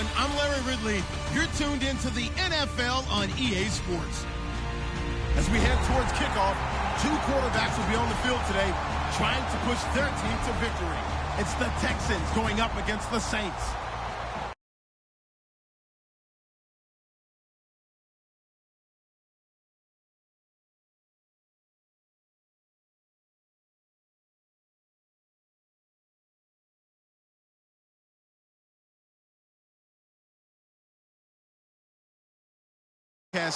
everyone. I'm Larry Ridley. You're tuned into the NFL on EA Sports. As we head towards kickoff, two quarterbacks will be on the field today trying to push their team to victory. It's the Texans going up against the Saints.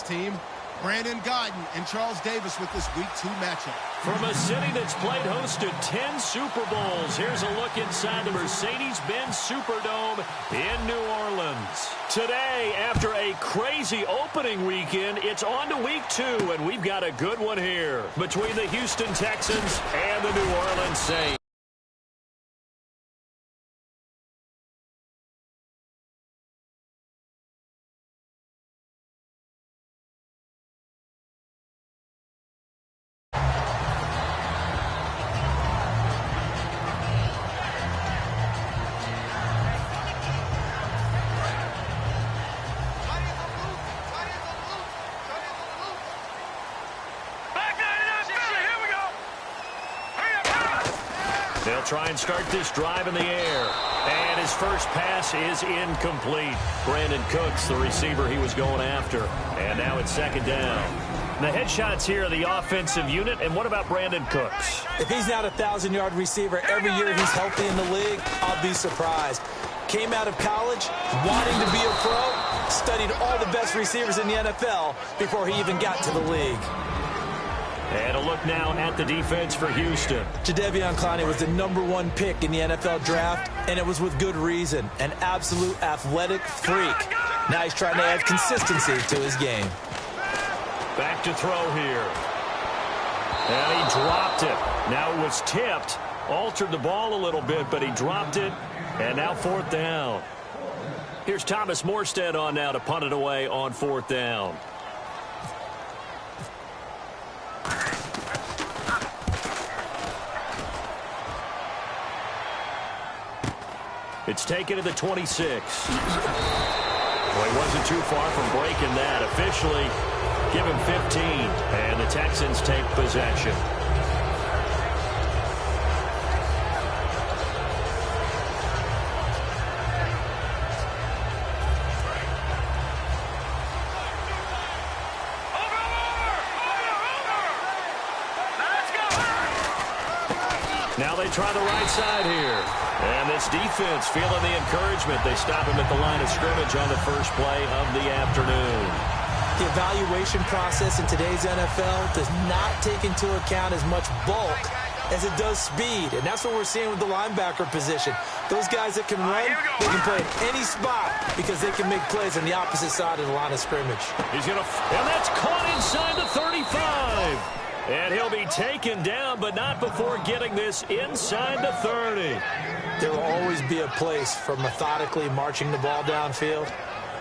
Team, Brandon Godden and Charles Davis with this Week 2 matchup. From a city that's played host to 10 Super Bowls, here's a look inside the Mercedes-Benz Superdome in New Orleans. Today, after a crazy opening weekend, it's on to Week 2, and we've got a good one here between the Houston Texans and the New Orleans Saints. They'll try and start this drive in the air. And his first pass is incomplete. Brandon Cooks, the receiver he was going after. And now it's second down. The headshots here are the offensive unit. And what about Brandon Cooks? If he's not a 1,000-yard receiver every year he's healthy in the league, I'll be surprised. Came out of college wanting to be a pro, studied all the best receivers in the NFL before he even got to the league. And a look now at the defense for Houston. Jadeveon Clowney was the #1 pick in the NFL draft, and it was with good reason. An absolute athletic freak. Now he's trying to add consistency to his game. Back to throw here. And he dropped it. Now it was tipped. Altered the ball a little bit, but he dropped it. And now fourth down. Here's Thomas Morstead on now to punt it away on fourth down. It's taken to the 26. Well, he wasn't too far from breaking that. Officially, give him 15. And the Texans take possession. Now they try the right side here. And this defense feeling the encouragement. They stop him at the line of scrimmage on the first play of the afternoon. The evaluation process in today's NFL does not take into account as much bulk as it does speed. And that's what we're seeing with the linebacker position. Those guys that can run, they can play in any spot because they can make plays on the opposite side of the line of scrimmage. And that's caught inside the 35. And he'll be taken down, but not before getting this inside the 30. There will always be a place for methodically marching the ball downfield.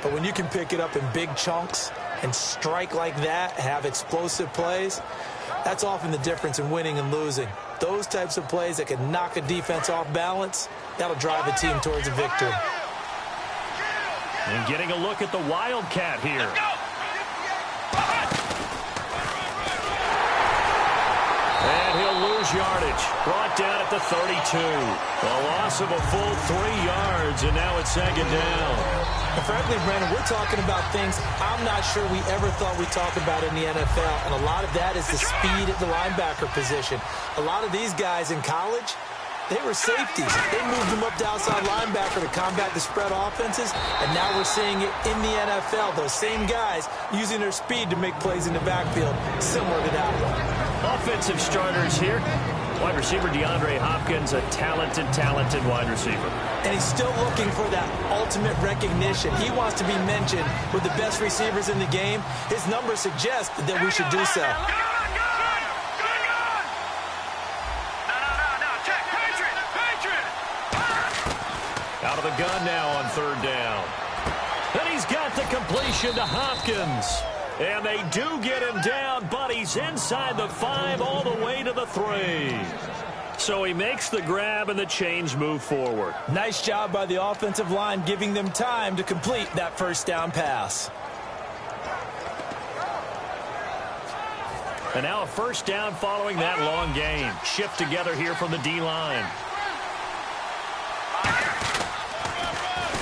But when you can pick it up in big chunks and strike like that, have explosive plays, that's often the difference in winning and losing. Those types of plays that can knock a defense off balance, that'll drive a team towards a victory. And getting a look at the Wildcat here. And he'll lose yardage. Brought down at the 32. A loss of a full 3 yards, and now it's second down. And frankly, Brandon, we're talking about things I'm not sure we ever thought we'd talk about in the NFL. And a lot of that is the speed at the linebacker position. A lot of these guys in college, they were safeties. They moved them up to outside linebacker to combat the spread offenses, and now we're seeing it in the NFL. Those same guys using their speed to make plays in the backfield, similar to that one. Offensive starters here. Wide receiver DeAndre Hopkins, a talented wide receiver. And he's still looking for that ultimate recognition. He wants to be mentioned with the best receivers in the game. His numbers suggest that we should do so. Out of the gun now on third down. And he's got the completion to Hopkins. And they do get him down, but he's inside the 5 all the way to the 3. So he makes the grab and the chains move forward. Nice job by the offensive line giving them time to complete that first down pass. And now a first down following that long gain. Shift together here from the D-line.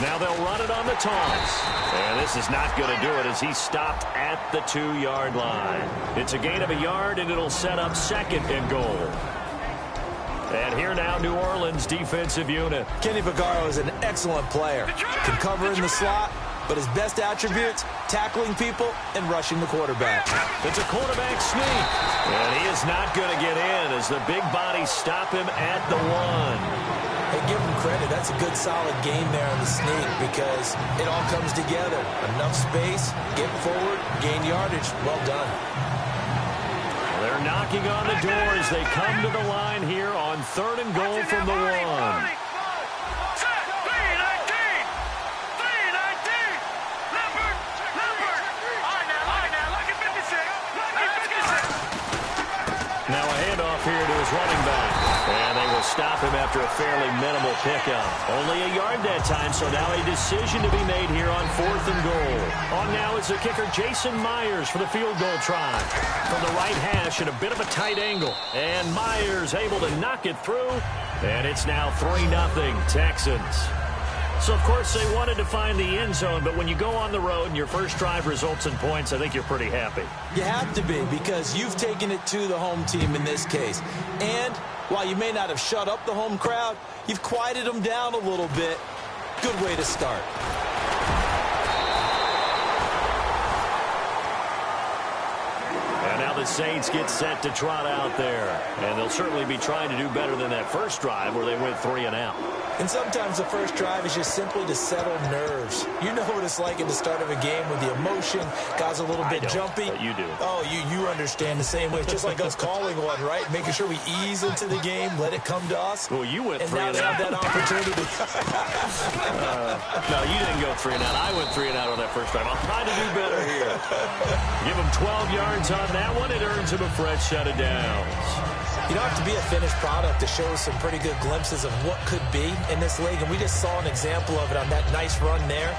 Now they'll run it on the taunts. And this is not going to do it as he's stopped at the 2-yard line. It's a gain of a yard, and it'll set up 2nd and goal. And here now, New Orleans defensive unit. Kenny Vaccaro is an excellent player. Can cover in the slot, but his best attributes, tackling people and rushing the quarterback. It's a quarterback sneak. And he is not going to get in as the big bodies stop him at the 1. Hey, give him credit. That's a good, solid game there on the sneak because it all comes together. Enough space, get forward, gain yardage. Well done. They're knocking on the door as they come to the line here on 3rd and goal from the 1. Now a handoff here to his running back. And they will stop him after a fairly minimal pickup. Only a yard that time, so now a decision to be made here on 4th and goal. On now is the kicker Jason Myers for the field goal try. From the right hash at a bit of a tight angle. And Myers able to knock it through. And it's now 3-0 Texans. So, of course, they wanted to find the end zone, but when you go on the road and your first drive results in points, I think you're pretty happy. You have to be because you've taken it to the home team in this case. And while you may not have shut up the home crowd, you've quieted them down a little bit. Good way to start. And now the Saints get set to trot out there. And they'll certainly be trying to do better than that first drive where they went 3 and out. And sometimes the first drive is just simply to settle nerves. You know what it's like at the start of a game when the emotion got a little bit jumpy. But you do. Oh, you understand the same way. It's just like us calling one, right? Making sure we ease into the game, let it come to us. Well, you went 3 and out. And now they have that opportunity. No, you didn't go 3 and out. I went 3 and out on that first drive. I'll try to do better here. Give him 12 yards on that one. It earns him a fresh set of downs. You don't have to be a finished product to show us some pretty good glimpses of what could be in this league, and we just saw an example of it on that nice run there.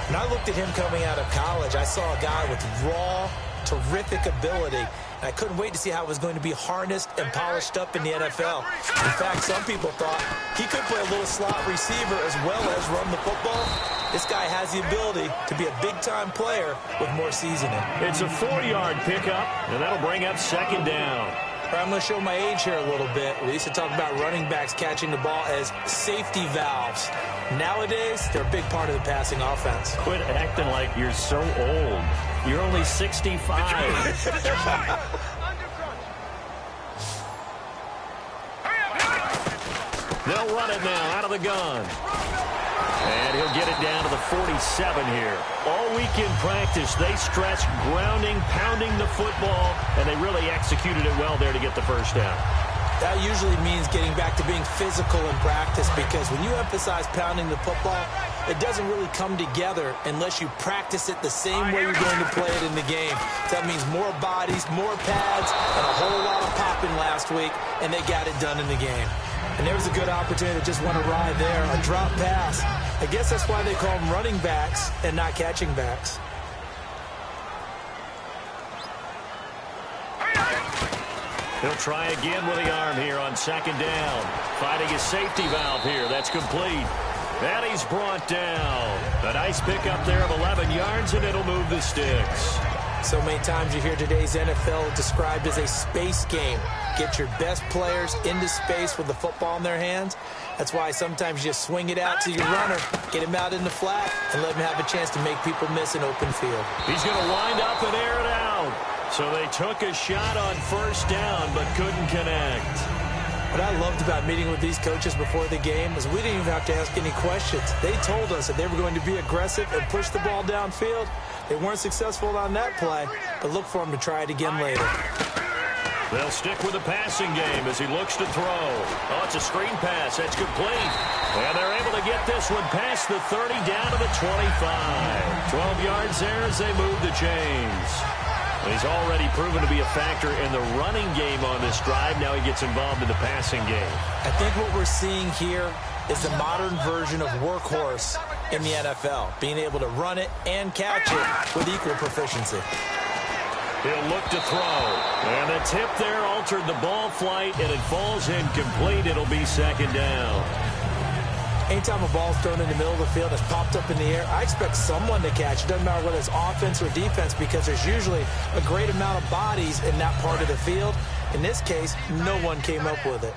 When I looked at him coming out of college, I saw a guy with raw, terrific ability, and I couldn't wait to see how it was going to be harnessed and polished up in the NFL. In fact, some people thought he could play a little slot receiver as well as run the football. This guy has the ability to be a big-time player with more seasoning. It's a 4-yard pickup, and that'll bring up 2nd down. I'm going to show my age here a little bit. We used to talk about running backs catching the ball as safety valves. Nowadays, they're a big part of the passing offense. Quit acting like you're so old. You're only 65. They'll run it now out of the gun. And he'll get it down to the 47 here. All week in practice, they stressed grounding, pounding the football, and they really executed it well there to get the first down. That usually means getting back to being physical in practice because when you emphasize pounding the football, it doesn't really come together unless you practice it the same way you're going to play it in the game. That means more bodies, more pads, and a whole lot of popping last week, and they got it done in the game. And there was a good opportunity to just want to ride there, a drop pass. I guess that's why they call them running backs and not catching backs. He'll try again with the arm here on 2nd down. Finding his safety valve here. That's complete. And he's brought down. A nice pickup there of 11 yards, and it'll move the sticks. So many times you hear today's NFL described as a space game. Get your best players into space with the football in their hands. That's why sometimes you just swing it out to your runner, get him out in the flat, and let him have a chance to make people miss an open field. He's going to wind up and air it out. So they took a shot on 1st down, but couldn't connect. What I loved about meeting with these coaches before the game is we didn't even have to ask any questions. They told us that they were going to be aggressive and push the ball downfield. They weren't successful on that play, but look for them to try it again later. They'll stick with the passing game as he looks to throw. Oh, it's a screen pass. That's complete. And they're able to get this one past the 30 down to the 25. 12 yards there as they move the chains. And he's already proven to be a factor in the running game on this drive. Now he gets involved in the passing game. I think what we're seeing here is the modern version of workhorse in the NFL, being able to run it and catch it with equal proficiency. He'll look to throw. And the tip there altered the ball flight, and it falls incomplete. It'll be second down. Anytime a ball's thrown in the middle of the field, it's popped up in the air, I expect someone to catch. It doesn't matter whether it's offense or defense, because there's usually a great amount of bodies in that part of the field. In this case, no one came up with it.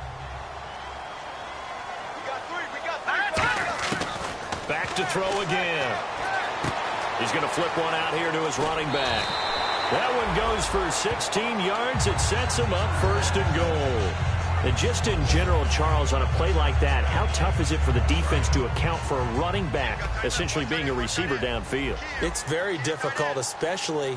Back to throw again. He's going to flip one out here to his running back. That one goes for 16 yards. It sets him up first and goal. And just in general, Charles, on a play like that, how tough is it for the defense to account for a running back essentially being a receiver downfield? It's very difficult, especially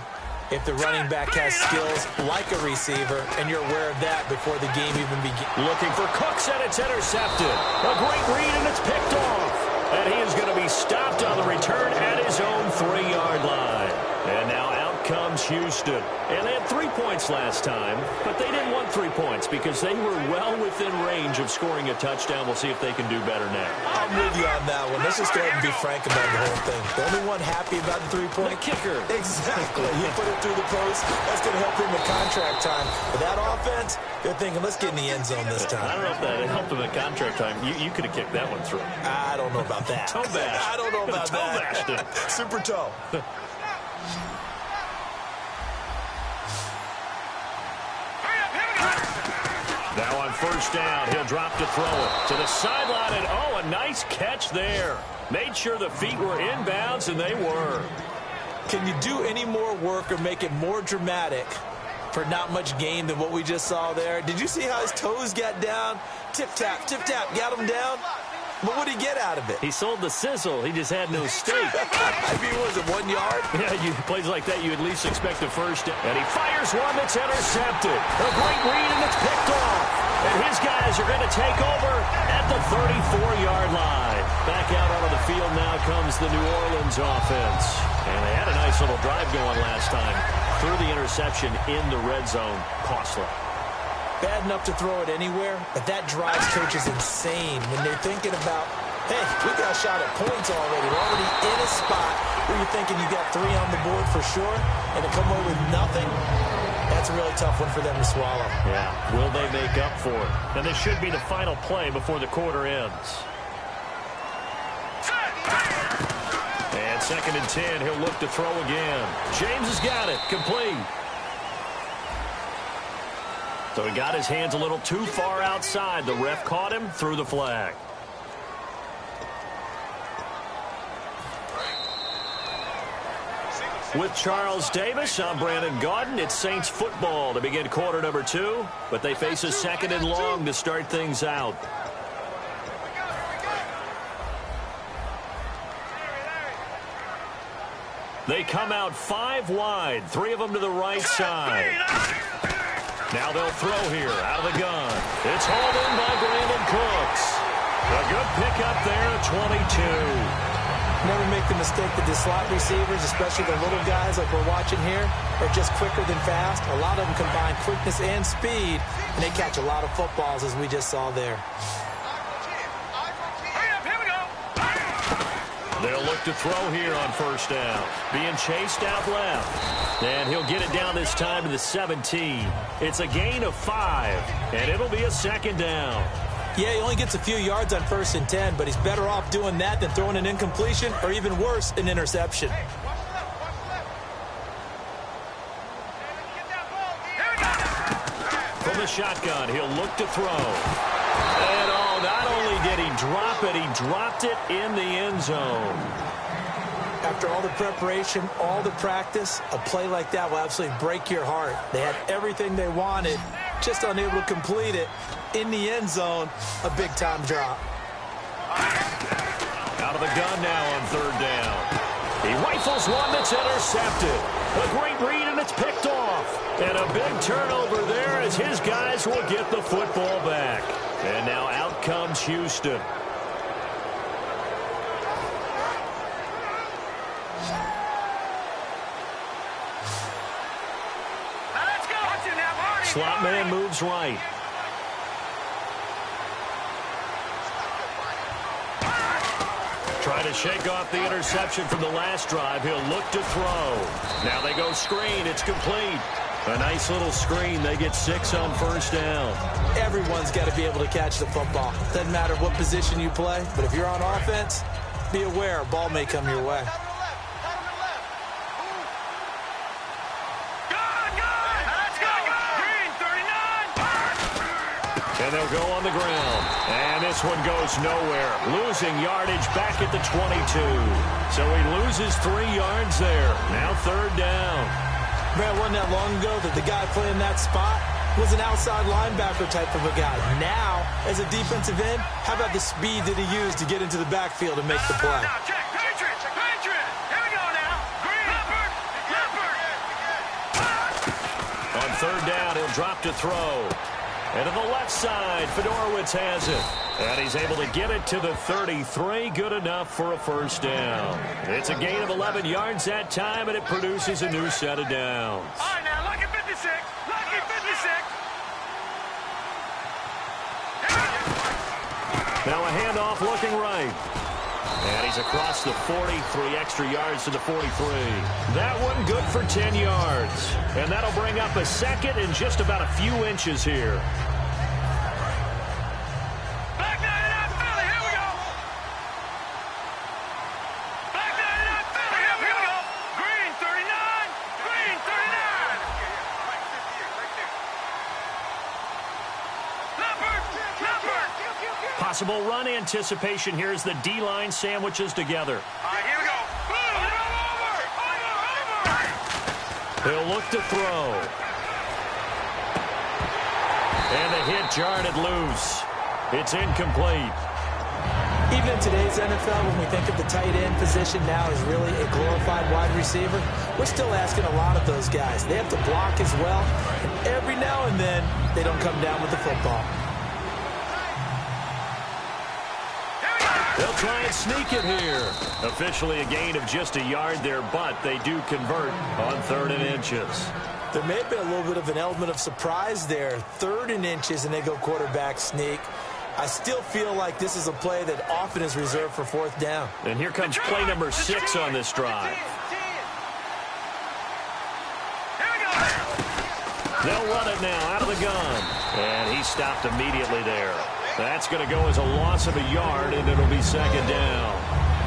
if the running back has skills like a receiver, and you're aware of that before the game even begins. Looking for Cooks, and it's intercepted. A great read, and it's picked off. And he is going to be stopped on the return at his own 3-yard line. And now out comes Houston. And they had 3 points last time, but they didn't want 3 points because they were well within range of scoring a touchdown. We'll see if they can do better now. I'm with you on that one. Let's just go ahead and be frank about the whole thing. The only one happy about the 3-point? The kicker. Exactly. You put it through the post. That's going to help him with contract time. But that offense, they're thinking, let's get in the end zone this time. I don't know if that helped him at contract time. You could have kicked that one through. I don't know about that. Toe bash. I don't know about toe that. Bashed it. Super toe. Now on first down, he'll drop to throw it to the sideline, and oh, a nice catch there. Made sure the feet were inbounds, and they were. Can you do any more work or make it more dramatic for not much gain than what we just saw there? Did you see how his toes got down? Tip-tap, got him down. But what did he get out of it? He sold the sizzle. He just had no steak. I mean, was it 1 yard? Yeah, plays like that, you at least expect a first. And he fires one that's intercepted. A great read, and it's picked off. And his guys are going to take over at the 34-yard line. Back out onto the field now comes the New Orleans offense. And they had a nice little drive going last time. Threw the interception in the red zone. Costly. Bad enough to throw it anywhere, but that drives coaches insane when they're thinking about, hey, we got a shot at points already. We're already in a spot where you're thinking you got 3 on the board for sure, and to come away with nothing, that's a really tough one for them to swallow. Yeah, will they make up for it? And this should be the final play before the quarter ends. And 2nd and 10, he'll look to throw again. James has got it, complete. So he got his hands a little too far outside. The ref caught him, threw the flag. With Charles Davis, I'm Brandon Gaudin. It's Saints football to begin quarter number 2, but they face a 2nd and long to start things out. They come out 5 wide, 3 of them to the right side. Now they'll throw here out of the gun. It's hauled in by Brandon Cooks. A good pickup there at 22. Never make the mistake that the slot receivers, especially the little guys like we're watching here, are just quicker than fast. A lot of them combine quickness and speed, and they catch a lot of footballs, as we just saw there. They'll look to throw here on first down. Being chased out left. And he'll get it down this time to the 17. It's a gain of 5, and it'll be a 2nd down. Yeah, he only gets a few yards on 1st and 10, but he's better off doing that than throwing an incompletion or even worse, an interception. From the shotgun, he'll look to throw. And oh, not only did he drop it, he dropped it in the end zone. After all the preparation, all the practice, a play like that will absolutely break your heart. They had everything they wanted, just unable to complete it. In the end zone, a big-time drop. Out of the gun now on 3rd down. He rifles one that's intercepted. A great read, and it's picked off. And a big turnover there as his guys will get the football back. And now out comes Houston. slot man moves right. Try to shake off the interception from the last drive. He'll look to throw. Now they go screen. It's complete. A nice little screen. They get 6 on first down. Everyone's got to be able to catch the football. Doesn't matter what position you play, but if you're on offense, be aware a ball may come your way. And they'll go on the ground. And this one goes nowhere. Losing yardage back at the 22. So he loses 3 yards there. Now third down. Man, wasn't that long ago that the guy playing that spot was an outside linebacker type of a guy. Now, as a defensive end, how about the speed that he used to get into the backfield and make the play? On third down, he'll drop to throw. And to the left side, Fedorowicz has it. And he's able to get it to the 33. Good enough for a first down. It's a gain of 11 yards that time, and it produces a new set of downs. All right, now, lucky 56. Lucky 56. Now a handoff looking right. And he's across the 43 extra yards to the 43. That one good for 10 yards. And that'll bring up a second and just about a few inches here. Back 99 Philly, here we go. Back 99 Philly, here we go. Green 39. Green 39. Leopard. Leopard. Possible run anticipation here as the D-line sandwiches together. All right, here we go. Over. He'll look to throw. And the hit jarred it loose. It's incomplete. Even in today's NFL, when we think of the tight end position now as really a glorified wide receiver, we're still asking a lot of those guys. They have to block as well, and every now and then, they don't come down with the football. They'll try and sneak it here. Officially a gain of just a yard there, but they do convert on 3rd and inches. There may have been a little bit of an element of surprise there. 3rd and inches, and they go quarterback sneak. I still feel like this is a play that often is reserved for 4th down. And here comes play number 6 on this drive. They'll run it now out of the gun. And he stopped immediately there. That's going to go as a loss of a yard, and it'll be 2nd down.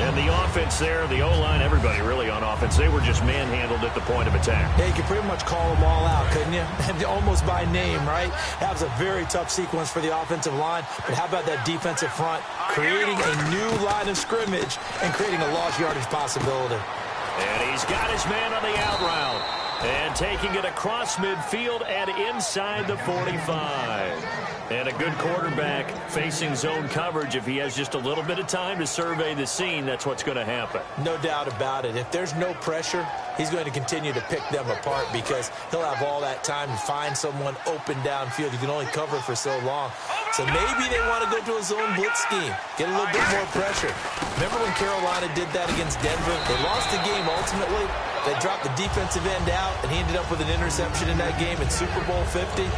And the offense there, the O-line, everybody really on offense, they were just manhandled at the point of attack. Yeah, you could pretty much call them all out, couldn't you? Almost by name, right? That was a very tough sequence for the offensive line. But how about that defensive front creating a new line of scrimmage and creating a lost yardage possibility? And he's got his man on the out route. And taking it across midfield and inside the 45. And a good quarterback facing zone coverage. If he has just a little bit of time to survey the scene, that's what's going to happen. No doubt about it. If there's no pressure, he's going to continue to pick them apart because he'll have all that time to find someone open downfield. You can only cover for so long. So maybe they want to go to a zone blitz scheme, get a little bit more pressure. Remember when Carolina did that against Denver? They lost the game ultimately. They dropped the defensive end out, and he ended up with an interception in that game in Super Bowl 50.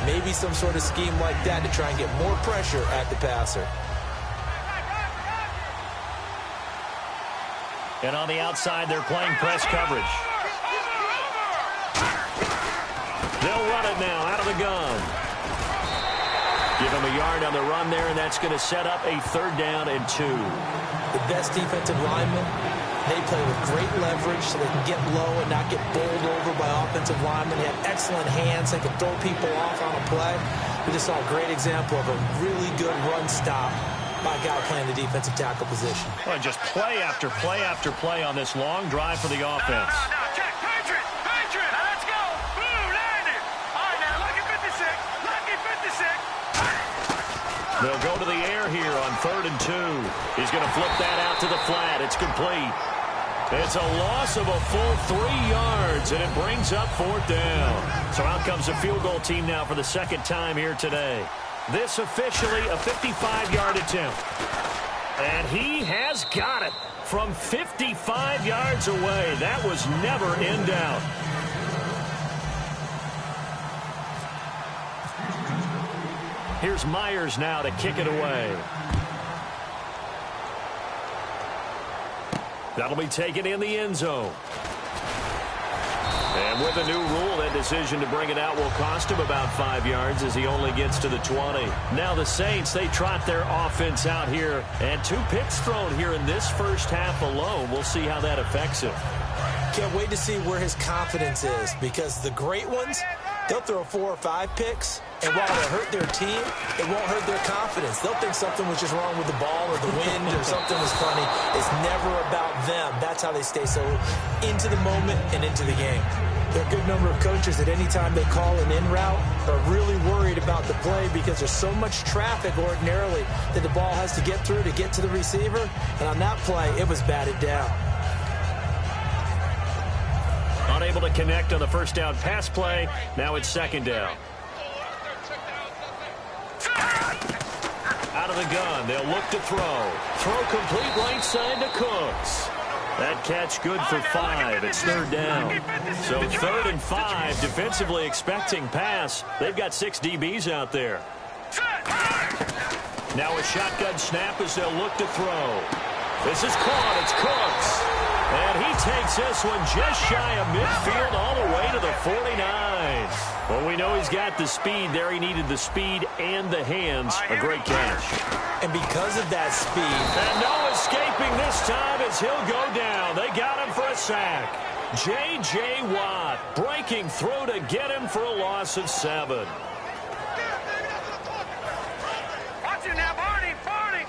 Maybe some sort of scheme like that to try and get more pressure at the passer. And on the outside, they're playing press coverage. They'll run it now out of the gun. Give him a yard on the run there, and that's going to set up a 3rd down and 2. The best defensive linemen, they play with great leverage so they can get low and not get bowled over by offensive linemen. They have excellent hands. They can throw people off on a play. We just saw a great example of a really good run stop by a guy playing the defensive tackle position. Well, just play after play after play on this long drive for the offense. Now, check. Patriot. Patriot. Now, let's go. Blue, 90. All right, now, lucky 56. Lucky 56. They'll go to the air here on 3rd and 2. He's going to flip that out to the flat. It's complete. It's a loss of a full 3 yards, and it brings up 4th down. So out comes the field goal team now for the 2nd time here today. This officially a 55-yard attempt. And he has got it from 55 yards away. That was never in doubt. Here's Myers now to kick it away. That'll be taken in the end zone. And with a new rule, that decision to bring it out will cost him about 5 yards as he only gets to the 20. Now the Saints, they trot their offense out here. And 2 picks thrown here in this first half alone. We'll see how that affects him. Can't wait to see where his confidence is, because the great ones, they'll throw 4 or 5 picks, and while it'll hurt their team, it won't hurt their confidence. They'll think something was just wrong with the ball or the wind or something was funny. It's never about them. That's how they stay so into the moment and into the game. There are a good number of coaches that any time they call an in route are really worried about the play because there's so much traffic ordinarily that the ball has to get through to get to the receiver. And on that play, it was batted down. Unable to connect on the first down pass play. Now it's second down. Out of the gun. They'll look to throw. Throw complete right side to Cooks. That catch good for 5. It's third down. So 3rd and 5, defensively expecting pass. They've got 6 DBs out there. Now a shotgun snap as they'll look to throw. This is caught. It's Cooks. And he takes this one just shy of midfield all the way to the 49. Well, we know he's got the speed there. He needed the speed and the hands. A great catch. And because of that speed. And no escaping this time as he'll go down. They got him for a sack. J.J. Watt breaking through to get him for a loss of 7. Watch it now, Barney, Barney.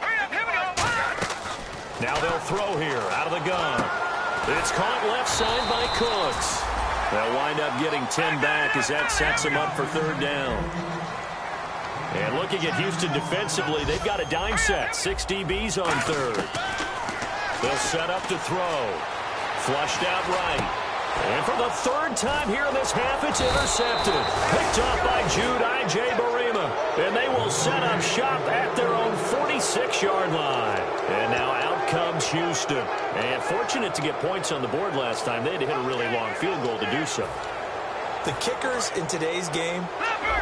Hurry up, here we go. Now they'll throw here out of the gun. It's caught left side by Cooks. They'll wind up getting 10 back as that sets them up for third down. And looking at Houston defensively, they've got a dime set. 6 DBs on third. They'll set up to throw. Flushed out right. And for the 3rd time here in this half, it's intercepted. Picked off by Jude Barima. And they will set up shop at their own 46-yard line. And now out comes Houston. And fortunate to get points on the board last time. They had to hit a really long field goal to do so. The kickers in today's game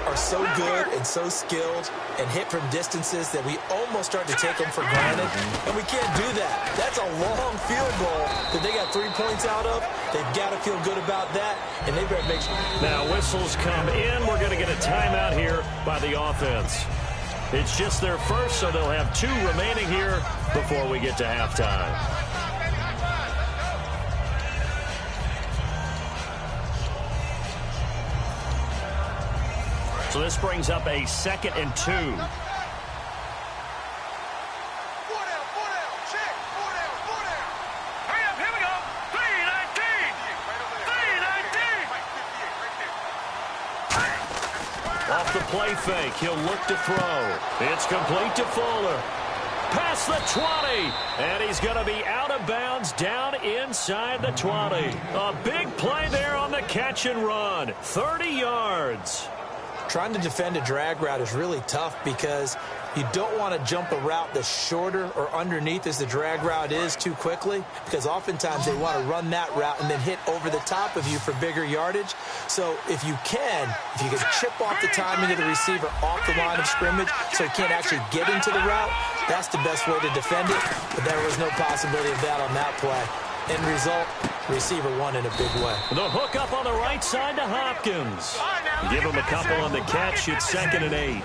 are so good and so skilled and hit from distances that we almost start to take them for granted. And we can't do that. That's a long field goal that they got 3 points out of. They've got to feel good about that, and they better make sure. Now whistles come in. We're going to get a timeout here by the offense. It's just their first, so they'll have 2 remaining here before we get to halftime. So this brings up a 2nd and 2. 4 down, 4 down. Check. 4 down, 4 down. Hurry up, here we go. 319. 319. Off the play fake, he'll look to throw. It's complete to Fuller. Past the 20. And he's going to be out of bounds down inside the 20. A big play there on the catch and run. 30 yards. Trying to defend a drag route is really tough because you don't want to jump a route that's shorter or underneath as the drag route is too quickly, because oftentimes they want to run that route and then hit over the top of you for bigger yardage. So if you can chip off the timing of the receiver off the line of scrimmage so he can't actually get into the route, that's the best way to defend it. But there was no possibility of that on that play. End result, receiver won in a big way. The hook up on the right side to Hopkins. Give him a couple on the catch. It's 2nd and 8.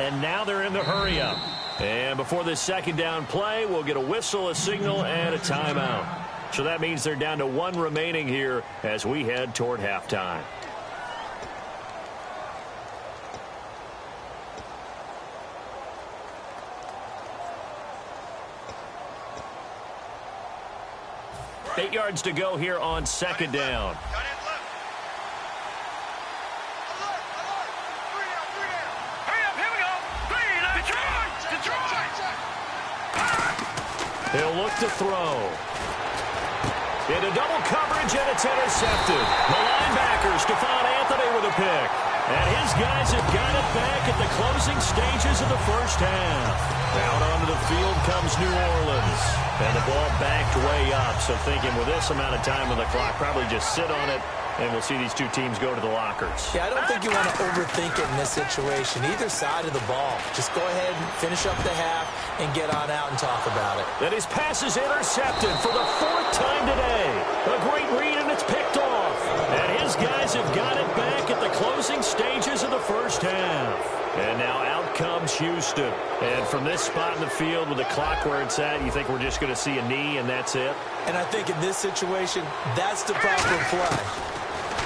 And now they're in the hurry up. And before this 2nd down play, we'll get a whistle, a signal, and a timeout. So that means they're down to 1 remaining here as we head toward halftime. Eight yards to go here on 2nd down. He'll look to throw. Into double coverage, and it's intercepted. The linebacker, Stephon Anthony, with a pick. And his guys have got it back at the closing stages of the first half. Out onto the field comes New Orleans. And the ball backed way up. So thinking with this amount of time on the clock, probably just sit on it And we'll see these two teams go to the lockers. Yeah, I don't think you want to overthink it in this situation. Either side of the ball. Just go ahead and finish up the half and get on out and talk about it. And his pass is intercepted for the 4th time today. A great read, and it's picked off. And his guys have got it back at the closing stages of the first half. And now out comes Houston. And from this spot in the field with the clock where it's at, you think we're just going to see a knee and that's it? And I think in this situation, that's the proper play.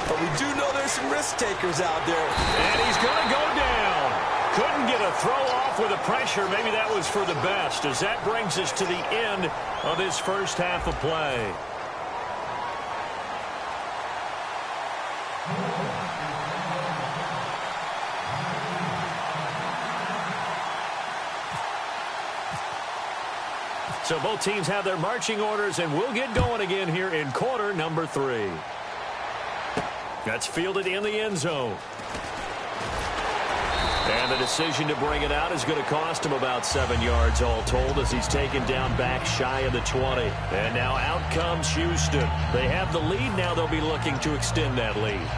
But we do know there's some risk takers out there. And he's going to go down. Couldn't get a throw off with the pressure. Maybe that was for the best, as that brings us to the end of this first half of play. So both teams have their marching orders, and we'll get going again here in quarter number 3. That's fielded in the end zone. And the decision to bring it out is going to cost him about 7 yards all told, as he's taken down back shy of the 20. And now out comes Houston. They have the lead. Now they'll be looking to extend that lead.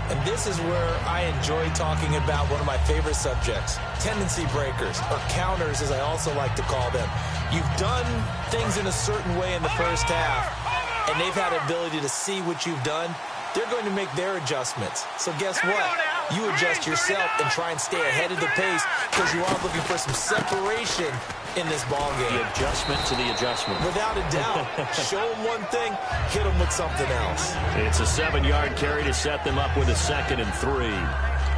And this is where I enjoy talking about one of my favorite subjects, tendency breakers, or counters as I also like to call them. You've done things in a certain way in the first half, and they've had the ability to see what you've done. They're going to make their adjustments. So guess what? You adjust yourself and try and stay ahead of the pace, because you are looking for some separation in this ball game. The adjustment to the adjustment. Without a doubt. Show them one thing, hit them with something else. It's a 7-yard carry to set them up with a 2nd and 3.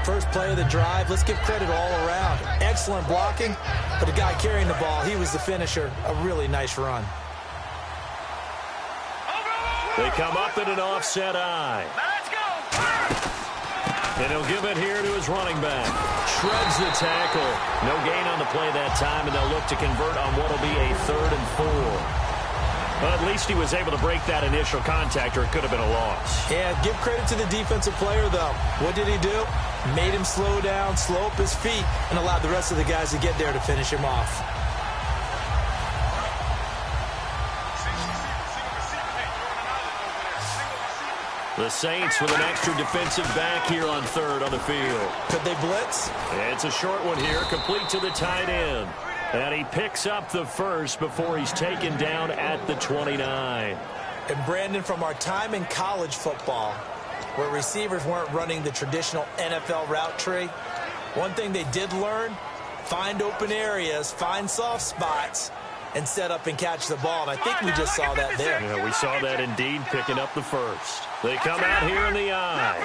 First play of the drive, let's give credit all around. Excellent blocking, but the guy carrying the ball, he was the finisher. A really nice run. They come up in an offset eye. Let's go. And he'll give it here to his running back. Shreds the tackle. No gain on the play that time, and they'll look to convert on what will be a 3rd and 4. But at least he was able to break that initial contact, or it could have been a loss. Yeah, give credit to the defensive player, though. What did he do? Made him slow down, slow up his feet, and allowed the rest of the guys to get there to finish him off. The Saints with an extra defensive back here on 3rd on the field. Could they blitz? It's a short one here, complete to the tight end. And he picks up the first before he's taken down at the 29. And Brandon, from our time in college football, where receivers weren't running the traditional NFL route tree, one thing they did learn, find open areas, find soft spots, and set up and catch the ball. And I think we just saw that there. Yeah, we saw that indeed, picking up the first. They come out here in the eye.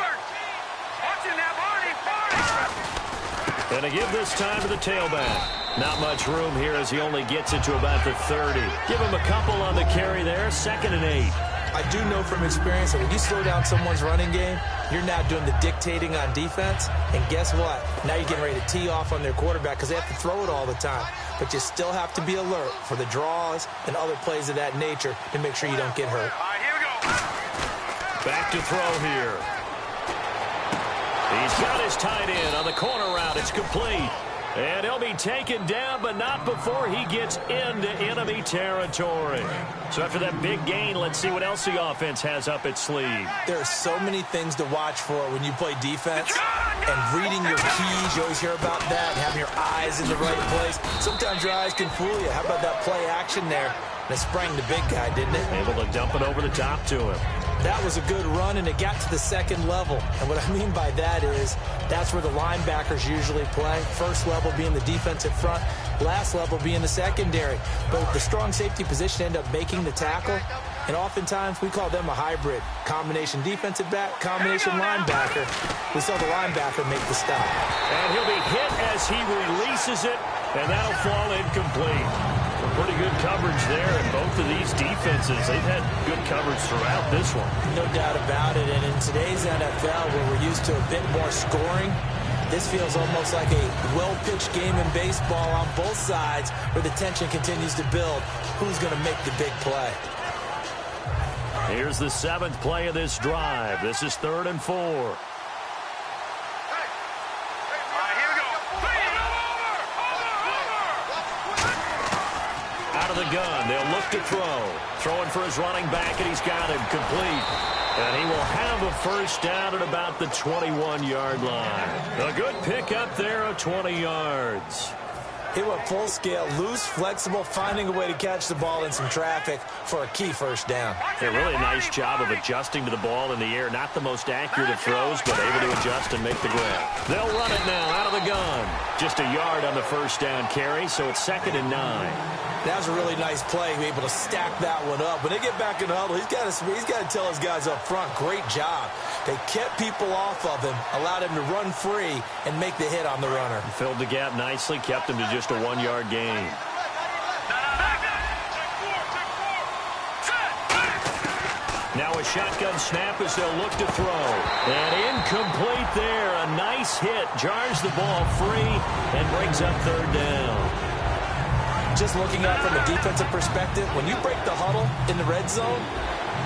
And they give this time to the tailback. Not much room here as he only gets it to about the 30. Give him a couple on the carry there, 2nd and 8. I do know from experience that when you slow down someone's running game, you're now doing the dictating on defense. And guess what? Now you're getting ready to tee off on their quarterback because they have to throw it all the time. But you still have to be alert for the draws and other plays of that nature to make sure you don't get hurt. All right, here we go. Back to throw here. He's got his tight end on the corner route. It's complete. And he'll be taken down, but not before he gets into enemy territory. So after that big gain, let's see what else the offense has up its sleeve. There are so many things to watch for when you play defense. And reading your keys, you always hear about that, and having your eyes in the right place. Sometimes your eyes can fool you. How about that play action there? And it sprang the big guy, didn't it? Able to dump it over the top to him. That was a good run, and it got to the 2nd level. And what I mean by that is that's where the linebackers usually play. First level being the defensive front, last level being the secondary. But the strong safety position end up making the tackle, and oftentimes we call them a hybrid. Combination defensive back, combination linebacker. We saw the linebacker make the stop. And he'll be hit as he releases it, and that'll fall incomplete. Pretty good coverage there, and both of these defenses, they've had good coverage throughout this one. No doubt about it, and in today's NFL, where we're used to a bit more scoring, this feels almost like a well-pitched game in baseball on both sides, where the tension continues to build. Who's going to make the big play? Here's the 7th play of this drive. This is 3rd and 4. The gun. They'll look to throw. Throwing for his running back, and he's got him complete. And he will have a first down at about the 21-yard line. A good pickup there of 20 yards. He went full scale, loose, flexible, finding a way to catch the ball in some traffic for a key first down. A really nice job of adjusting to the ball in the air. Not the most accurate of throws, but able to adjust and make the grab. They'll run it now out of the gun. Just a yard on the first down carry, so it's 2nd and 9. That was a really nice play, able to stack that one up. When they get back in the huddle, he's got to tell his guys up front, great job. They kept people off of him, allowed him to run free and make the hit on the runner. Filled the gap nicely, kept him to just a 1-yard gain. Now a shotgun snap as they'll look to throw. And incomplete there. A nice hit. Jars the ball free and brings up 3rd down. Just looking at it from a defensive perspective, when you break the huddle in the red zone,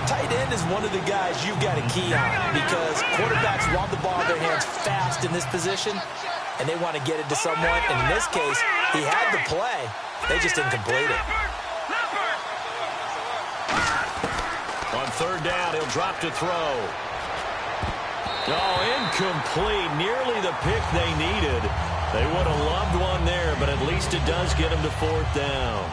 tight end is one of the guys you've got to key on because quarterbacks want the ball in their hands fast in this position, and they want to get it to someone. And in this case, he had the play. They just didn't complete it. On 3rd down, he'll drop to throw. Oh, incomplete. Nearly the pick they needed. They would have loved one there, but at least it does get them to 4th down.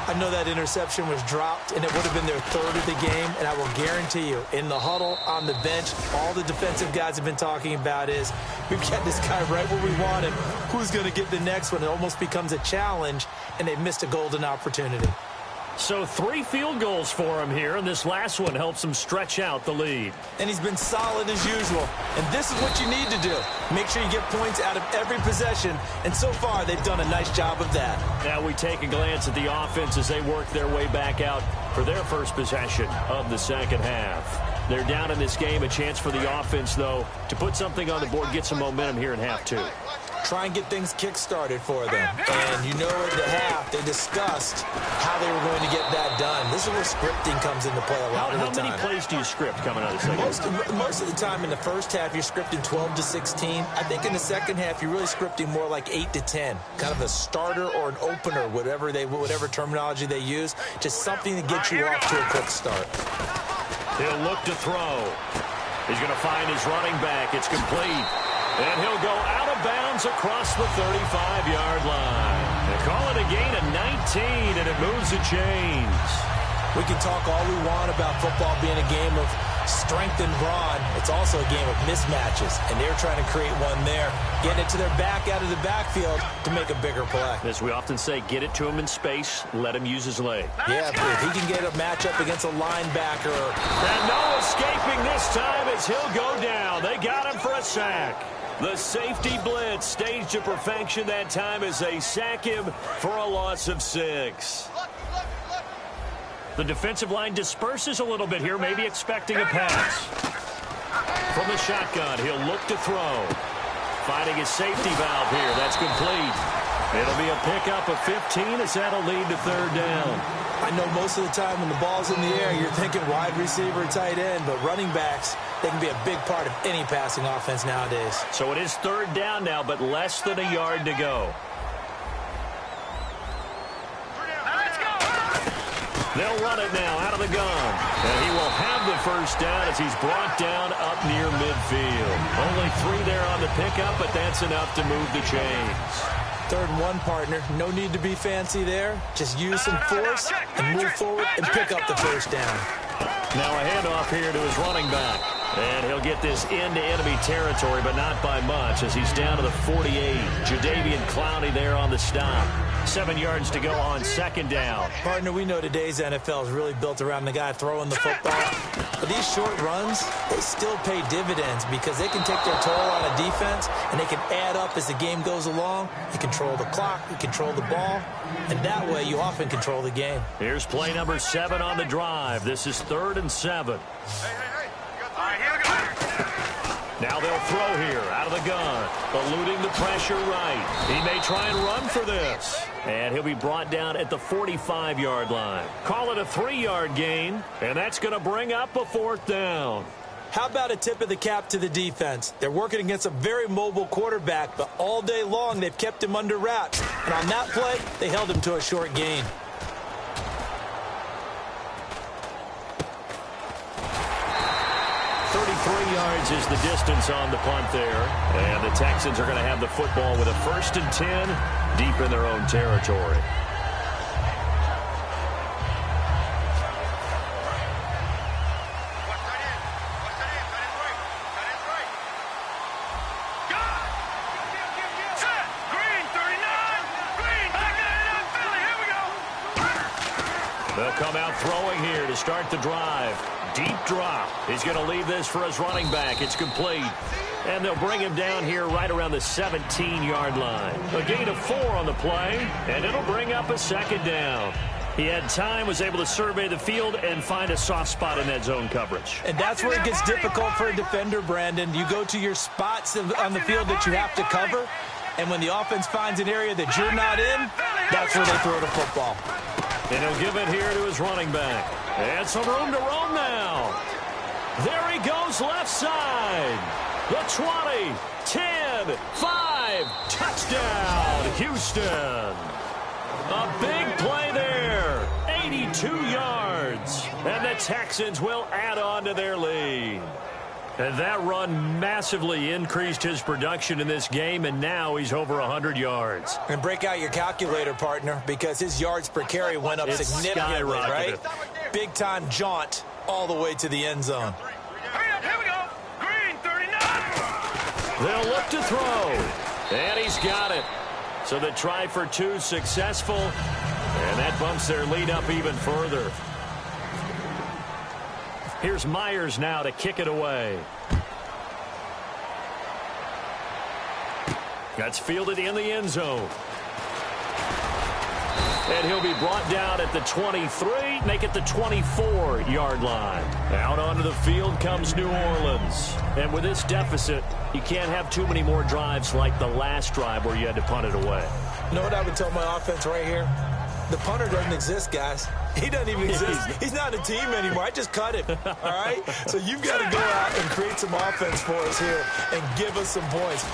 I know that interception was dropped, and it would have been their 3rd of the game, and I will guarantee you, in the huddle, on the bench, all the defensive guys have been talking about is, we've got this guy right where we want him. Who's going to get the next one? It almost becomes a challenge, and they missed a golden opportunity. So 3 field goals for him here, and this last one helps him stretch out the lead. And he's been solid as usual. And this is what you need to do. Make sure you get points out of every possession. And so far, they've done a nice job of that. Now we take a glance at the offense as they work their way back out for their first possession of the 2nd half. They're down in this game. A chance for the offense, though, to put something on the board, get some momentum here in half 2. Try and get things kick-started for them. And you know at the half, they discussed how they were going to get that done. This is where scripting comes into play a lot of the time. How many plays do you script coming out of the second? Most of the time in the first half, you're scripting 12 to 16. I think in the second half, you're really scripting more like 8 to 10. Kind of a starter or an opener, whatever terminology they use. Just something to get you off to a quick start. He'll look to throw. He's going to find his running back. It's complete. And he'll go out of bounds across the 35-yard line. They call it a gain of 19, and it moves the chains. We can talk all we want about football being a game of strength and brawn. It's also a game of mismatches, and they're trying to create one there, getting it to their back out of the backfield to make a bigger play. As we often say, get it to him in space, let him use his leg. Yeah, if he can get a matchup against a linebacker. And no escaping this time as he'll go down. They got him for a sack. The safety blitz staged to perfection that time as they sack him for a loss of 6. The defensive line disperses a little bit here, maybe expecting a pass. From the shotgun, he'll look to throw. Finding his safety valve here. That's complete. It'll be a pickup of 15 as that'll lead to 3rd down. I know most of the time when the ball's in the air, you're thinking wide receiver, tight end, but running backs, they can be a big part of any passing offense nowadays. So it is 3rd down now, but less than a yard to go. They'll run it now out of the gun. And he will have the first down as he's brought down up near midfield. Only 3 there on the pickup, but that's enough to move the chains. 3rd and 1, partner. No need to be fancy there. Just use some force and move forward and pick up the first down. Now a handoff here to his running back. And he'll get this into enemy territory, but not by much as he's down to the 48. Jadeveon Clowney there on the stop. 7 yards to go on 2nd down. Partner, we know today's NFL is really built around the guy throwing the football. But these short runs, they still pay dividends because they can take their toll on a defense and they can add up as the game goes along. You control the clock, you control the ball, and that way you often control the game. Here's play number 7 on the drive. This is 3rd and 7. Now they'll throw here out of the gun, eluding the pressure right. He may try and run for this. And he'll be brought down at the 45-yard line. Call it a 3-yard gain, and that's going to bring up a 4th down. How about a tip of the cap to the defense? They're working against a very mobile quarterback, but all day long they've kept him under wraps. And on that play, they held him to a short gain. yards is the distance on the punt there. And the Texans are going to have the football with a 1st and 10 deep in their own territory. They'll come out throwing here to start the drive. Deep drop. He's going to leave this for his running back. It's complete. And they'll bring him down here right around the 17-yard line. A gain of 4 on the play, and it'll bring up a 2nd down. He had time, was able to survey the field and find a soft spot in that zone coverage. And that's where it gets difficult for a defender, Brandon. You go to your spots on the field that you have to cover, and when the offense finds an area that you're not in, that's where they throw the football. And he'll give it here to his running back. And some room to roam now. There he goes left side. The 20, 10, 5, touchdown, Houston. A big play there, 82 yards. And the Texans will add on to their lead. And that run massively increased his production in this game, and now he's over 100 yards. And break out your calculator, partner, because his yards per carry went up significantly, right? Big-time jaunt all the way to the end zone. Here we go. Green 39. They'll look to throw, and he's got it. So the try for 2 successful, and that bumps their lead up even further. Here's Myers now to kick it away. That's fielded in the end zone. And he'll be brought down at the 23, make it the 24-yard line. Out onto the field comes New Orleans. And with this deficit, you can't have too many more drives like the last drive where you had to punt it away. You know what I would tell my offense right here? The punter doesn't exist, guys. He doesn't even exist. He's not a team anymore. I just cut him, all right? So you've got to go out and create some offense for us here and give us some points.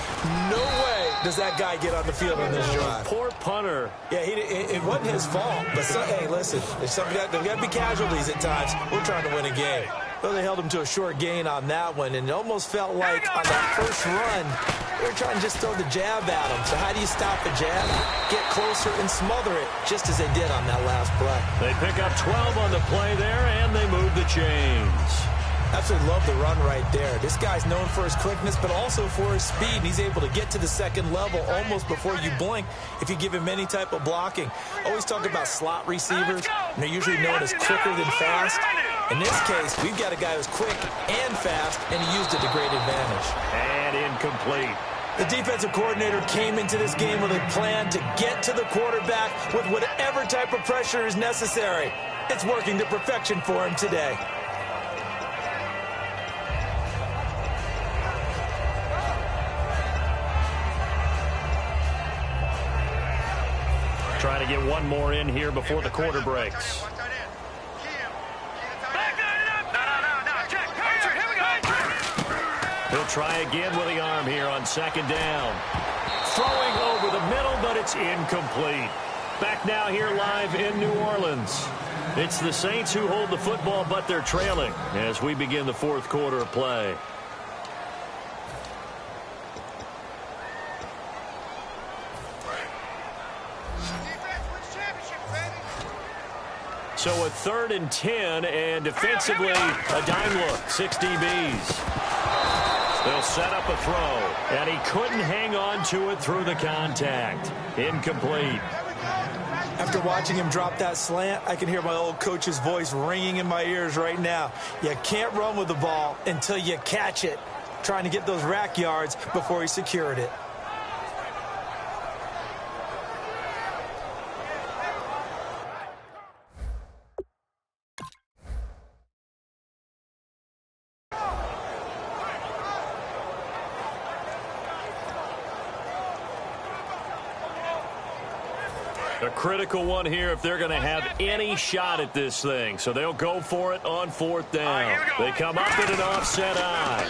No way does that guy get on the field on this drive. Poor punter. Yeah, it wasn't his fault. But, hey, listen, there's got to be casualties at times. We're trying to win a game. Well, they held him to a short gain on that one, and it almost felt like on that first run, they were trying to just throw the jab at him. So how do you stop a jab? Get closer and smother it, just as they did on that last play. They pick up 12 on the play there, and they move the chains. Absolutely love the run right there. This guy's known for his quickness, but also for his speed. And he's able to get to the second level almost before you blink if you give him any type of blocking. Always talk about slot receivers, and they're usually known as quicker than fast. In this case, we've got a guy who's quick and fast, and he used it to great advantage. And incomplete. The defensive coordinator came into this game with a plan to get to the quarterback with whatever type of pressure is necessary. It's working to perfection for him today. Trying to get one more in here before the quarter breaks. He'll try again with the arm here on 2nd down. Throwing over the middle, but it's incomplete. Back now here live in New Orleans. It's the Saints who hold the football, but they're trailing as we begin the 4th quarter of play. So a 3rd and 10, and defensively, a dime look, 6 DBs. They'll set up a throw, and he couldn't hang on to it through the contact. Incomplete. After watching him drop that slant, I can hear my old coach's voice ringing in my ears right now. You can't run with the ball until you catch it. Trying to get those rack yards before he secured it. A critical one here if they're going to have any shot at this thing. So they'll go for it on 4th down. They come up in an offset eye.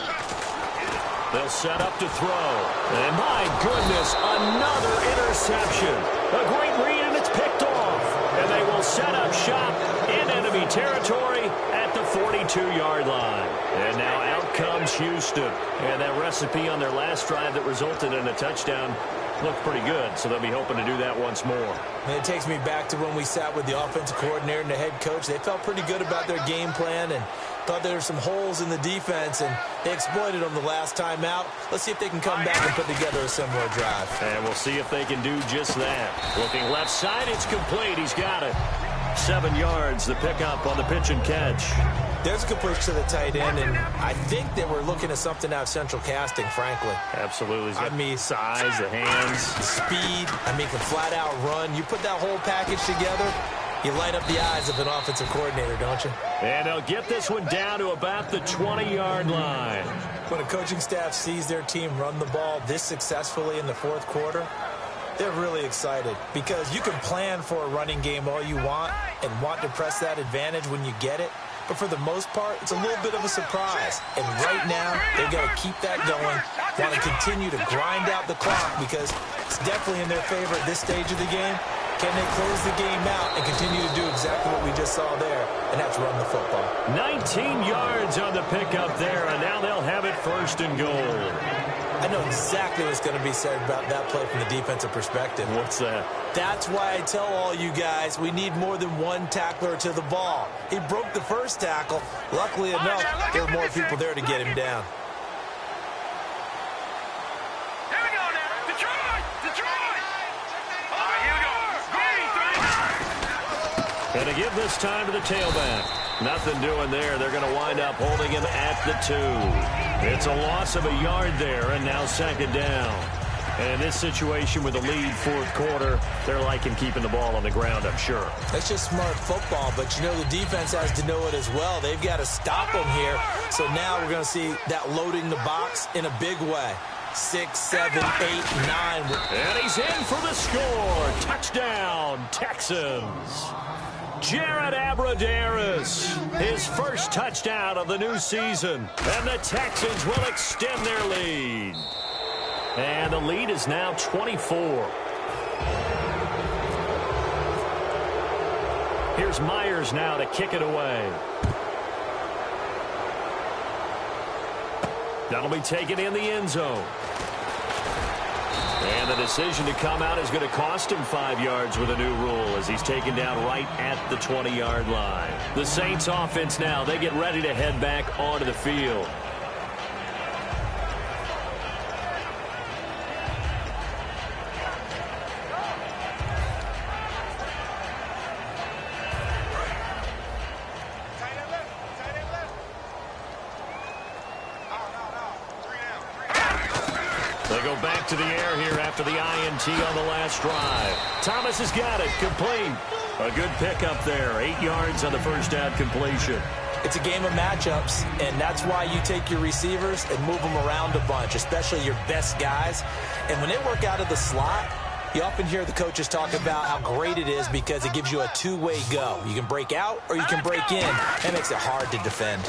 They'll set up to throw. And my goodness, another interception. A great read, and it's picked off. And they will set up shop in enemy territory at the 42-yard line. And now out comes Houston. And that recipe on their last drive that resulted in a touchdown looked pretty good, so they'll be hoping to do that once more. And it takes me back to when we sat with the offensive coordinator and the head coach. They felt pretty good about their game plan and thought there were some holes in the defense, and they exploited them the last time out. Let's see if they can come back and put together a similar drive. And we'll see if they can do just that. Looking left side, it's complete. He's got it. 7 yards, the pickup on the pitch and catch. There's a completion to the tight end, and I think they were looking at something out of central casting, frankly. Absolutely. I mean, size, the hands. The speed, can flat out run. You put that whole package together, you light up the eyes of an offensive coordinator, don't you? And they'll get this one down to about the 20-yard line. When a coaching staff sees their team run the ball this successfully in the fourth quarter, they're really excited because you can plan for a running game all you want and want to press that advantage when you get it. But for the most part, it's a little bit of a surprise. And right now, they've got to keep that going, want to continue to grind out the clock because it's definitely in their favor at this stage of the game. Can they close the game out and continue to do exactly what we just saw there, and that's run the football? 19 yards on the pickup there, and now they'll have it 1st and goal. I know exactly what's going to be said about that play from the defensive perspective. What's that? That's why I tell all you guys we need more than one tackler to the ball. He broke the first tackle. Luckily enough, there were more people there to get him down. Here we go now. Detroit! Detroit! All right, here we go. And to give this time to the tailback. Nothing doing there. They're going to wind up holding him at the 2. It's a loss of a yard there, and now 2nd down. And in this situation with the lead 4th quarter, they're liking keeping the ball on the ground, I'm sure. That's just smart football, but you know the defense has to know it as well. They've got to stop them here. So now we're going to see that loading the box in a big way. 6, 7, 8, 9. And he's in for the score. Touchdown, Texans. Jared Abbrederis, his first touchdown of the new season. And the Texans will extend their lead. And the lead is now 24. Here's Myers now to kick it away. That'll be taken in the end zone. And the decision to come out is going to cost him 5 yards with a new rule as he's taken down right at the 20-yard line. The Saints offense now, they get ready to head back onto the field. They go back to the air here after the INT on the last drive. Thomas has got it. Complete. A good pickup there. 8 yards on the first down completion. It's a game of matchups, and that's why you take your receivers and move them around a bunch, especially your best guys. And when they work out of the slot, you often hear the coaches talk about how great it is because it gives you a two-way go. You can break out or you can break in. That makes it hard to defend.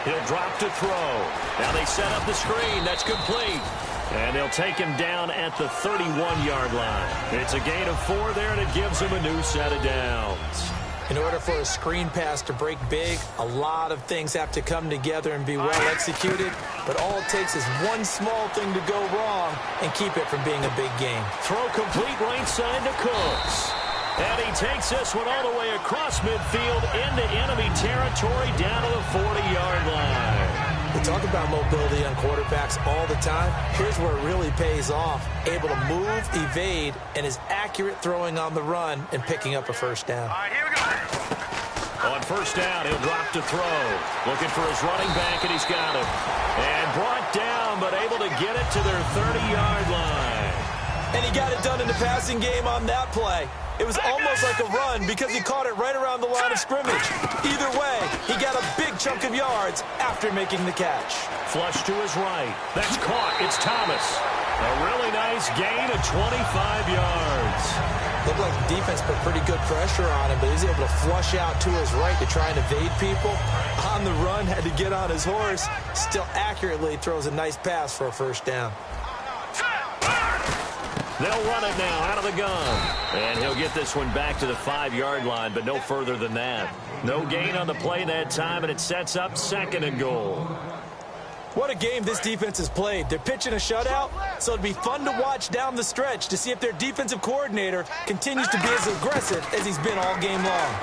He'll drop to throw. Now they set up the screen. That's complete. And they'll take him down at the 31-yard line. It's a gain of 4 there, and it gives him a new set of downs. In order for a screen pass to break big, a lot of things have to come together and be well executed. But all it takes is one small thing to go wrong and keep it from being a big game. Throw complete right side to Cooks. And he takes this one all the way across midfield into enemy territory down to the 40-yard line. We talk about mobility on quarterbacks all the time. Here's where it really pays off. Able to move, evade, and is accurate throwing on the run and picking up a first down. All right, here we go. On first down, he'll drop to throw. Looking for his running back, and he's got it. And brought down, but able to get it to their 30-yard line. And he got it done in the passing game on that play. It was almost like a run because he caught it right around the line of scrimmage. Either way, he got a big chunk of yards after making the catch. Flush to his right. That's caught. It's Thomas. A really nice gain of 25 yards. Looked like the defense put pretty good pressure on him, but he was able to flush out to his right to try and evade people. On the run, had to get on his horse. Still accurately throws a nice pass for a first down. They'll run it now out of the gun. And he'll get this one back to the 5-yard line, but no further than that. No gain on the play that time, and it sets up 2nd and goal. What a game this defense has played. They're pitching a shutout, so it'd be fun to watch down the stretch to see if their defensive coordinator continues to be as aggressive as he's been all game long.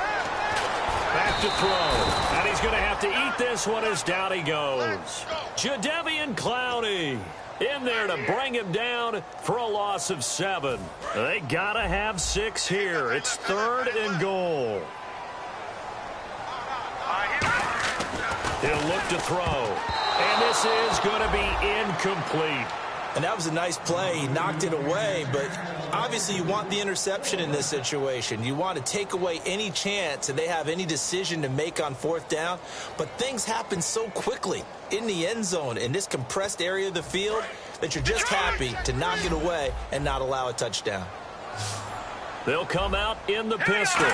Back to throw. And he's going to have to eat this one as down he goes. Jadeveon Clowney in there to bring him down for a loss of 7. They got to have 6 here. It's 3rd and goal. He'll look to throw. And this is going to be incomplete. And that was a nice play. He knocked it away, but obviously you want the interception in this situation. You want to take away any chance that they have any decision to make on 4th down. But things happen so quickly in the end zone in this compressed area of the field that you're just happy to knock it away and not allow a touchdown. They'll come out in the pistol.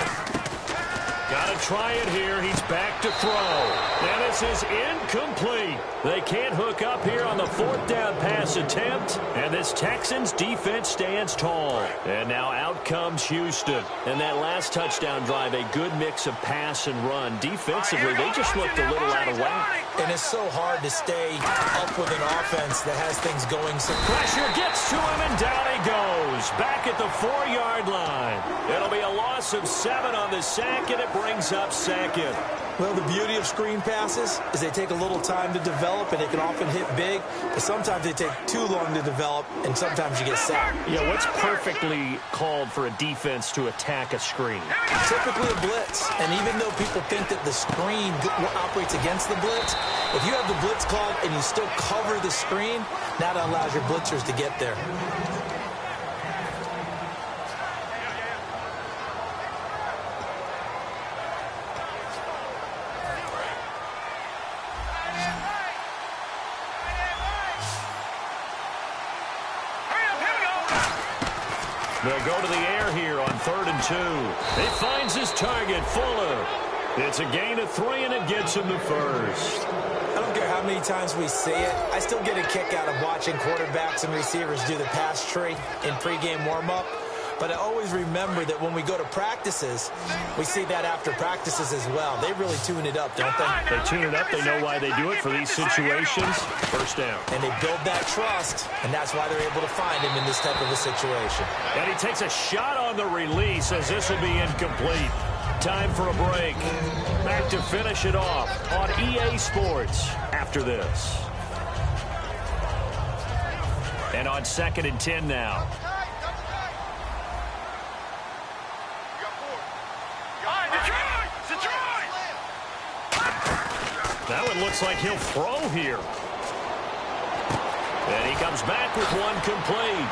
Got to try it here. He's back to throw. And this is incomplete. They can't hook up here on the 4th down pass attempt. And this Texans defense stands tall. And now out comes Houston. And that last touchdown drive, a good mix of pass and run. Defensively, they just looked a little out of whack. And it's so hard to stay up with an offense that has things going. So pressure gets to him, and down he goes. Back at the 4-yard line. It'll be a loss of 7 on the sack, and it brings up 2nd. Well, the beauty of screen passes is they take a little time to develop, and they can often hit big, but sometimes they take too long to develop, and sometimes you get sacked. Yeah, what's perfectly called for a defense to attack a screen? Typically a blitz, and even though people think that the screen operates against the blitz, if you have the blitz called and you still cover the screen, that allows your blitzers to get there. They'll go to the air here on 3rd and 2. He finds his target, Fuller. It's a gain of 3, and it gets him the 1st. I don't care how many times we see it. I still get a kick out of watching quarterbacks and receivers do the pass tree in pregame warm-up. But I always remember that when we go to practices, we see that after practices as well. They really tune it up, don't they? They tune it up. They know why they do it for these situations. 1st down. And they build that trust, and that's why they're able to find him in this type of a situation. And he takes a shot on the release as this will be incomplete. Time for a break. Back to finish it off on EA Sports after this. And on 2nd and 10 now. That one looks like he'll throw here. And he comes back with one complete.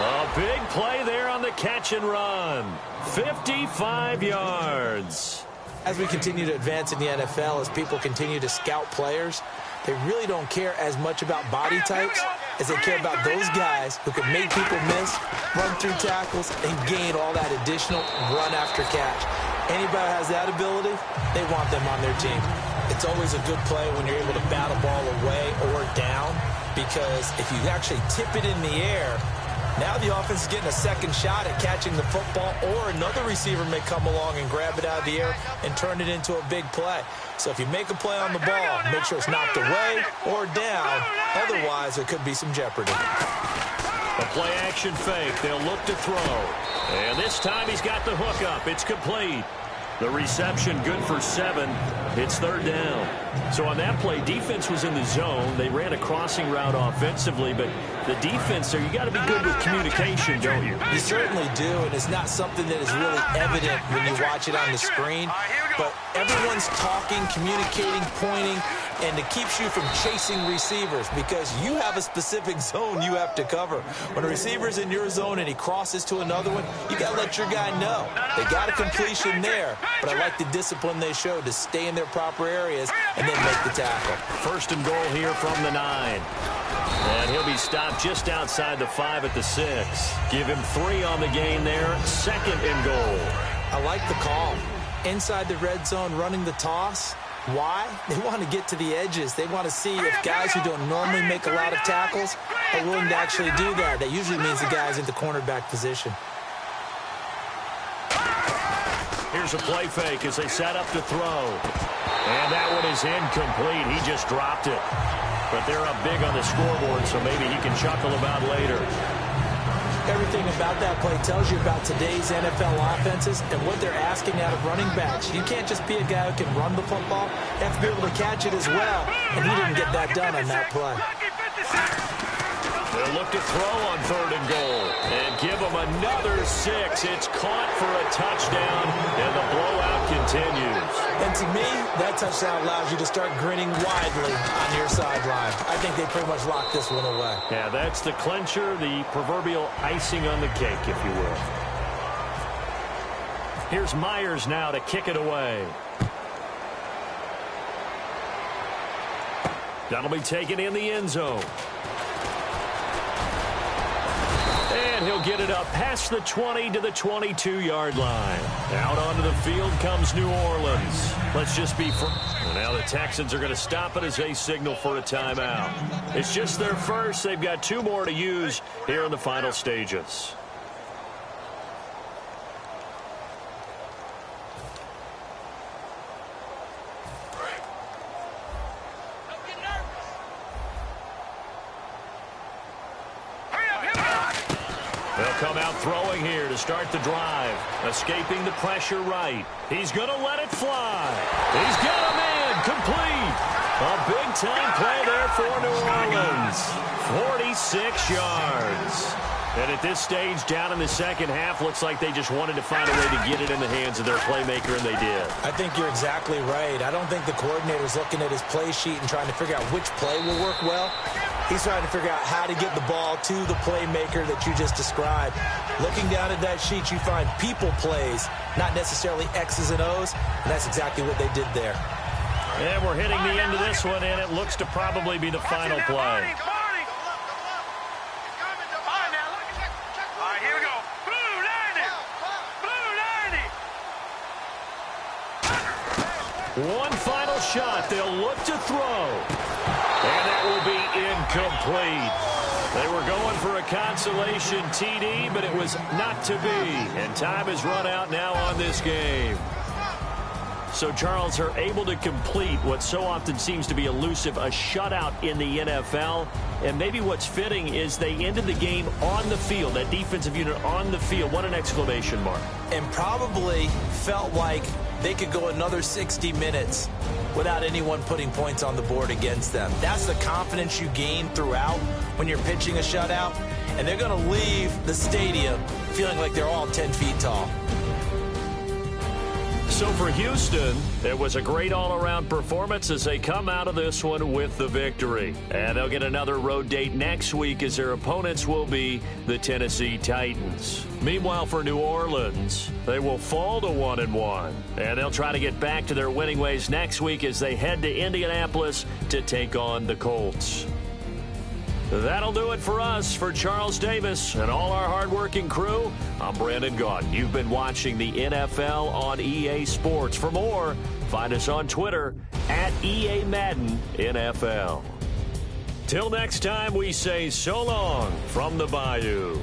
A big play there on the catch and run. 55 yards. As we continue to advance in the NFL, as people continue to scout players, they really don't care as much about body types as they care about those guys who can make people miss, run through tackles, and gain all that additional run after catch. Anybody who has that ability, they want them on their team. It's always a good play when you're able to bat a ball away or down, because if you actually tip it in the air, now the offense is getting a second shot at catching the football, or another receiver may come along and grab it out of the air and turn it into a big play. So if you make a play on the ball, make sure it's knocked away or down. Otherwise, there could be some jeopardy. A play-action fake. They'll look to throw. And this time he's got the hook up. It's complete. The reception good for 7. It's 3rd down. So on that play, defense was in the zone. They ran a crossing route offensively, but the defense there, you got to be good with communication, don't you? You certainly do, and it's not something that is really evident when you watch it on the screen. But everyone's talking, communicating, pointing, and it keeps you from chasing receivers because you have a specific zone you have to cover. When a receiver's in your zone and he crosses to another one, you got to let your guy know. They got a completion there, but I like the discipline they showed to stay in their proper areas and then make the tackle. 1st and goal here from the 9. And he'll be stopped just outside the 5 at the 6. Give him 3 on the gain there. 2nd and goal. I like the call. Inside the red zone, running the toss. Why? They want to get to the edges. They want to see if guys who don't normally make a lot of tackles are willing to actually do that. That usually means the guy's in the cornerback position. Here's a play fake as they set up to throw. And that one is incomplete. He just dropped it. But they're up big on the scoreboard, so maybe he can chuckle about later. Everything about that play tells you about today's NFL offenses and what they're asking out of running backs. You can't just be a guy who can run the football. You have to be able to catch it as well, and he didn't get that done on that play. They'll look to throw on 3rd and goal and give them another 6. It's caught for a touchdown, and the blowout continues. And to me, that touchdown allows you to start grinning widely on your sideline. I think they pretty much locked this one away. Yeah, that's the clincher, the proverbial icing on the cake, if you will. Here's Myers now to kick it away. That'll be taken in the end zone. And he'll get it up past the 20 to the 22-yard line. Out onto the field comes New Orleans. Let's just be and now the Texans are going to stop it as they signal for a timeout. It's just their first. They've got 2 more to use here in the final stages. They'll come out throwing here to start the drive. Escaping the pressure right. He's going to let it fly. He's got a man complete. A big-time play there for New Orleans. 46 yards. And at this stage, down in the second half, looks like they just wanted to find a way to get it in the hands of their playmaker, and they did. I think you're exactly right. I don't think the coordinator's looking at his play sheet and trying to figure out which play will work well. He's trying to figure out how to get the ball to the playmaker that you just described. Looking down at that sheet, you find people plays, not necessarily X's and O's, and that's exactly what they did there. And we're hitting the end of this one, and it looks to probably be the final play. One final shot. They'll look to throw. And that will be incomplete. They were going for a consolation TD, but it was not to be. And time has run out now on this game. So, Charles, are able to complete what so often seems to be elusive, a shutout in the NFL. And maybe what's fitting is they ended the game on the field, that defensive unit on the field. What an exclamation mark. And probably felt like they could go another 60 minutes without anyone putting points on the board against them. That's the confidence you gain throughout when you're pitching a shutout. And they're going to leave the stadium feeling like they're all 10 feet tall. So for Houston, it was a great all-around performance as they come out of this one with the victory. And they'll get another road date next week as their opponents will be the Tennessee Titans. Meanwhile, for New Orleans, they will fall to 1-1. And they'll try to get back to their winning ways next week as they head to Indianapolis to take on the Colts. That'll do it for us. For Charles Davis and all our hardworking crew, I'm Brandon Gaudin. You've been watching the NFL on EA Sports. For more, find us on Twitter at EA Madden NFL. Till next time, we say so long from the Bayou.